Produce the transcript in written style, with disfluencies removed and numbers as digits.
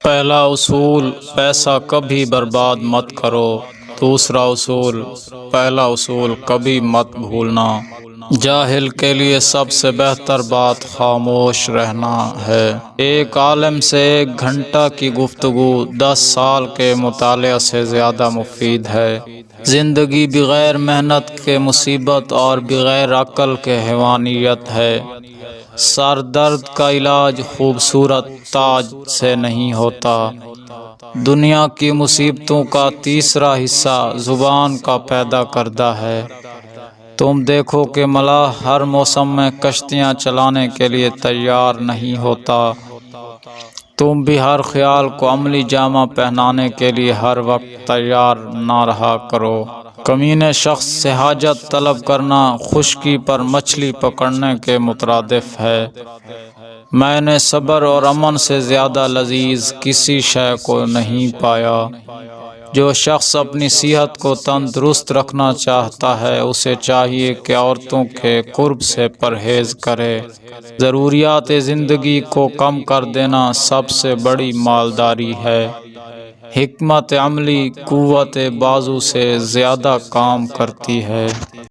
پہلا اصول، پیسہ کبھی برباد مت کرو۔ دوسرا اصول، پہلا اصول کبھی مت بھولنا۔ جاہل کے لیے سب سے بہتر بات خاموش رہنا ہے۔ ایک عالم سے 1 گھنٹہ کی گفتگو 10 سال کے مطالعہ سے زیادہ مفید ہے۔ زندگی بغیر محنت کے مصیبت اور بغیر عقل کے حیوانیت ہے۔ سر درد کا علاج خوبصورت تاج سے نہیں ہوتا۔ دنیا کی مصیبتوں کا تیسرا حصہ زبان کا پیدا کردہ ہے۔ تم دیکھو کہ ملاح ہر موسم میں کشتیاں چلانے کے لیے تیار نہیں ہوتا۔ تم بھی ہر خیال کو عملی جامہ پہنانے کے لیے ہر وقت تیار نہ رہا کرو۔ کمینے شخص سے حاجت طلب کرنا خشکی پر مچھلی پکڑنے کے مترادف ہے۔ میں نے صبر اور امن سے زیادہ لذیذ کسی شے کو نہیں پایا۔ جو شخص اپنی صحت کو تندرست رکھنا چاہتا ہے اسے چاہیے کہ عورتوں کے قرب سے پرہیز کرے۔ ضروریات زندگی کو کم کر دینا سب سے بڑی مالداری ہے۔ حکمت عملی قوت بازو سے زیادہ کام کرتی ہے۔